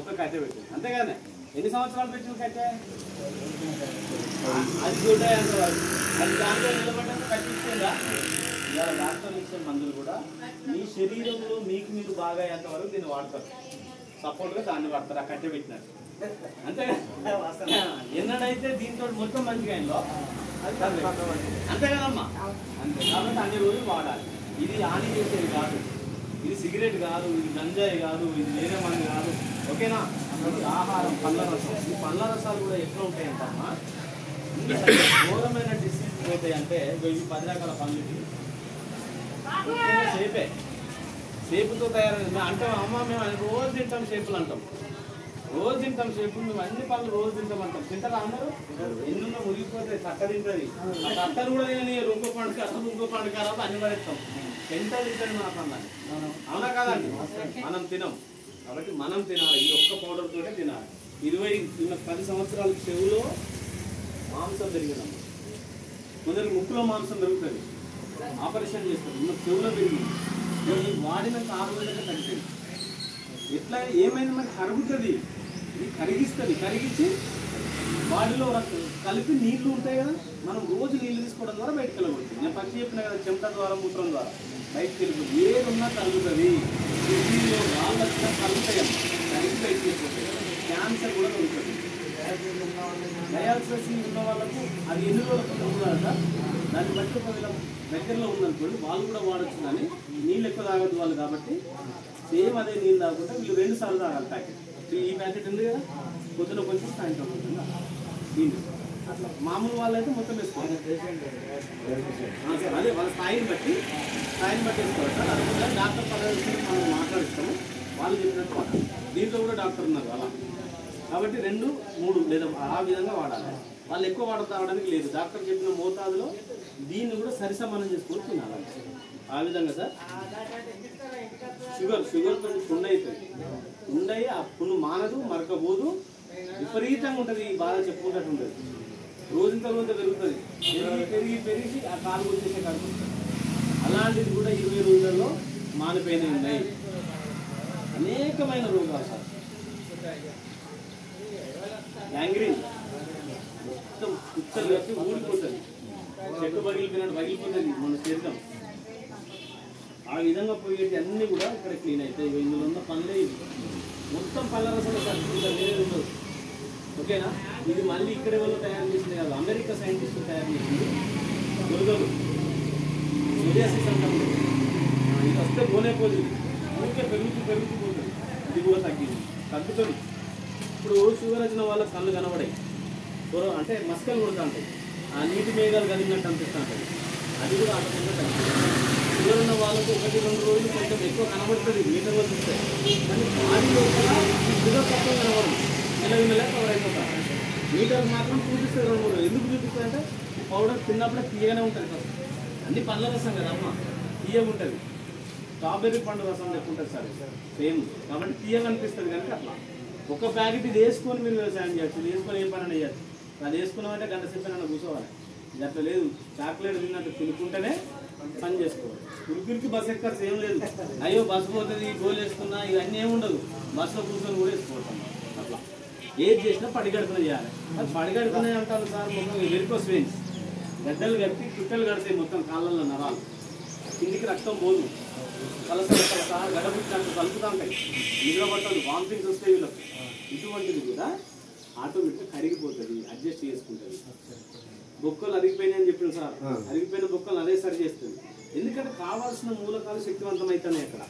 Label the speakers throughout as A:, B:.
A: ఒక కట్టె పెట్టింది అంతేగానే. ఎన్ని సంవత్సరాలు పెట్టింది కట్టె? అది చూడాలి అంతవరకు. అది దాంట్లో నిలబడ్డాక కట్టిస్తుందా? ఇవాళ డాక్టర్లు ఇచ్చే మందులు కూడా మీ శరీరంలో మీకు మీరు బాగా అయ్యేంతవరకు దీన్ని వాడతారు. సపోర్ట్గా దాన్ని వాడతారు ఆ కట్టె పెట్టినట్టు. అంతే ఎన్నడైతే దీంతో మొత్తం మంచిగా అయిందో అంతే కదమ్మా. అంతే కాబట్టి అన్ని రోజులు వాడాలి. ఇది హాని చేసేది కాదు, ఇది సిగరెట్ కాదు, ఇది గంజాయి కాదు, ఇది వేరే మంది కాదు. ఓకేనా? ఆహారం, పళ్ళ రసం. ఈ పళ్ళ రసాలు కూడా ఎట్లా ఉంటాయంటమ్మా, ఘోరమైన డిసీజ్ పోతాయి. అంటే ఇవి 10 రకాల పళ్ళుకి సేపే, సేపుతో తయారైంది అంటాం. అమ్మ మేము రోజు తింటాం సేపులు అంటాం, రోజు తింటాం సేపులు. మేము అన్ని పళ్ళు రోజు తింటాం అంటాం. తింటారా అందరూ? ఎన్నున్నా మురిగిపోతాయి, తట్ట తింటుంది. ఆ తట్టలు కూడా నేను ఇంకో పండుగ ఇంకో పండుగ అన్ని పడేస్తాం. ఎంత తింటాడు మన పళ్ళని, అవునా కాదండి? మనం తినం కాబట్టి మనం తినాలి. ఈ ఒక్క పౌడర్ తోటే తినాలి. 10 సంవత్సరాల చెవులో మాంసం పెరిగినాం. కొందరు ముక్కులో మాంసం పెరుగుతుంది, ఆపరేషన్ చేస్తారు. చెవులో పెరిగింది. వాడినాక 6 రోజులకే తగ్గిపోయింది. ఎట్లా ఏమైంది మనకి కరుగుతుంది, ఇది కరిగిస్తుంది. కరిగించి బాడీలో కలిపి నీళ్లు ఉంటాయి కదా, మనం రోజు నీళ్లు తీసుకోవడం ద్వారా బయటకు వెళ్ళబడుతుంది. నేను పచ్చి చెప్పిన కదా, చెమట ద్వారా మూత్రం ద్వారా బయటకు వెళ్ళిపోతుంది. ఏదున్నా కలుగుతుంది. కిడ్నీలో రాళ్ళు వచ్చినా కలుగుతాయి అమ్మ, కరిగి బయటకు వెళ్ళిపోతాయి. క్యాన్సర్ కూడా కలుగుతుంది. డయాలసిస్ ఉన్న వాళ్ళకు అది ఎన్ని రోజులకు కలుగుతుందంట, దాన్ని బట్టి ఒకవేళ దగ్గరలో ఉందనుకోండి వాళ్ళు కూడా వాడచ్చు. కానీ నీళ్ళు ఎక్కువ తాగద్దు వాళ్ళు. కాబట్టి సేమ్ అదే నీళ్ళు తాగకుండా వీళ్ళు 2 సార్లు తాగాలి ప్యాకెట్. ఈ ప్యాకెట్ ఉంది కదా, పొద్దున కొంచెం సాయంత్రం కొంచెం దీన్ని అట్లా. మామూలు వాళ్ళైతే మొత్తం వేసుకోవాలి. అదే వాళ్ళ స్థాయిని బట్టి వేసుకోవాలి సార్. అందులో డాక్టర్ పద్ధతి మనం మాట్లాడిస్తాము, వాళ్ళు చెప్పినట్టు వాడాలి. దీంట్లో కూడా డాక్టర్ ఉన్నారు అలా. కాబట్టి 2, 3 లేదా ఆ విధంగా వాడాలి. వాళ్ళు ఎక్కువ తాగడానికి లేదు. డాక్టర్ చెప్పిన మోతాదులో దీన్ని కూడా సరిసమానం చేసుకొని తినాలి. ఆ విధంగా సార్. షుగర్తో పుండు అవుతుంది. పుండు అయ్యి ఆ పుండు మానదు, మరకపోదు, విపరీతంగా ఉంటుంది. ఈ బాధ చెప్పుకుంటూ ఉంటుంది. రోజంతా పెరుగుతుంది. పెరిగి ఆ కాలు వచ్చేసే కడుపు. అలాంటిది కూడా 20 రోజులలో మానిపోయినవి ఉన్నాయి. అనేకమైన రోగాలు సార్. గ్యాంగ్రీన్ మొత్తం కుచ్చలు కట్టి ఊడిపోతుంది. చెట్టు పగిలిపోతుంది మన శరీరం. ఆ విధంగా పోయేటి అన్నీ కూడా ఇక్కడ క్లీన్ అవుతాయి. ఇందులో ఉన్న పనులే ఇవి. మొత్తం పళ్ళ రసాలు వేరే ఉండదు. ఓకేనా? ఇది మళ్ళీ ఇక్కడ వాళ్ళు తయారు చేసింది కాదు, అమెరికా సైంటిస్టులు తయారు చేసింది. గురుగలు సోరియాసిస్ అంటాం. ఇది వస్తే పోనేపోతుంది, ఊరికే పెరుగుతూ ఇది కూడా తగ్గుతుంది. ఇప్పుడు షుగర్ వచ్చిన వాళ్ళకి కళ్ళు కనబడాయి, అంటే మస్కలు కొడుతూ ఉంటాయి, ఆ నీటి మేఘాలు కదిలినట్టు అనిపిస్తూ ఉంటుంది. అది కూడా ఆటోమేటిక్గా తగ్గుతుంది. షుగర్ ఉన్న వాళ్ళకు 1-2 రోజులు కొంచెం ఎక్కువ కనబడుతుంది, మీటర్లో చూస్తాయి. కానీ బాడీలో కూడా షుగర్ తక్కువ కనబడదు, మెల్లగా కవర్ అయిపోతారు. మీటర్లు మాత్రం చూపిస్తారు 2-3 రోజులు. ఎందుకు చూపిస్తుంది అంటే ఈ పౌడర్ తిన్నప్పుడే తీయగానే ఉంటుంది సార్. అన్ని పండ్ల రసం కదా అమ్మ, తీయగా ఉంటుంది. స్ట్రాబెర్రీ పండు రసం చెప్పుంటుంది సార్, సేమ్. కాబట్టి తీయగా అనిపిస్తుంది కనుక అట్లా. ఒక ప్యాకెట్ ఇది వేసుకొని మీరు వ్యవసాయం చేయొచ్చు, ఇది వేసుకొని ఏ పని చేయొచ్చు. అది వేసుకున్నామంటే గంట సేపు అయినా కూర్చోవాలి. ఇది అట్లా లేదు, చాక్లెట్ తిన్నట్టు తినుకుంటేనే పని చేసుకోవాలి. ఉరికిరికి బస్సు ఎక్కర్స్ ఏం లేదు. అయ్యో బస్సు పోతుంది, గోలు వేసుకున్నా, ఇవన్నీ ఏమి ఉండదు. బస్సులో కూర్చొని కూడా వేసుకోవటం. అట్లా ఏది చేసినా పడిగడుపున చేయాలి. అది పడిగడుపునే అంటారు సార్. మొత్తం వెరికోస్ వెయిన్స్, గడ్డలు కట్టి చుట్టలు కడతాయి మొత్తం కాళ్ళల్లో నరాలు. కిందికి రక్తం పోదు, కలస గడపుచ్చినట్టు కలుపుతా ఉంటాయి. నిద్ర పట్టదు, వామిటింగ్స్ వస్తాయి వీళ్ళకి. ఇటువంటిది కూడా ఆటోమేటిక్గా కరిగిపోతుంది, అడ్జస్ట్ చేసుకుంటుంది. బొక్కలు అరిగిపోయినాయని చెప్పిన సార్, అరిగిపోయిన బొక్కలు అదే సరి చేస్తుంది. ఎందుకంటే కావాల్సిన మూలకాలు శక్తివంతం అవుతున్నాయి అక్కడ,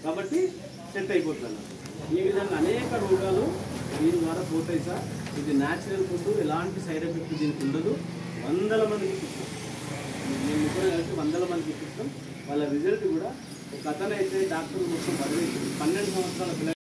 A: కాబట్టి సెట్ అయిపోతుంది. ఈ విధంగా అనేక రోగాలు దీని ద్వారా పోతాయి సార్. ఇది న్యాచురల్ ఫుడ్, ఎలాంటి సైడ్ ఎఫెక్ట్ దీనికి ఉండదు. 100 మందికి ఇప్పిస్తాం, మేము ముగ్గురు కలిసి 100 మందికి ఇప్పిస్తాం. వాళ్ళ రిజల్ట్ కూడా ఒక అతనైతే డాక్టర్ మొత్తం 12 సంవత్సరాల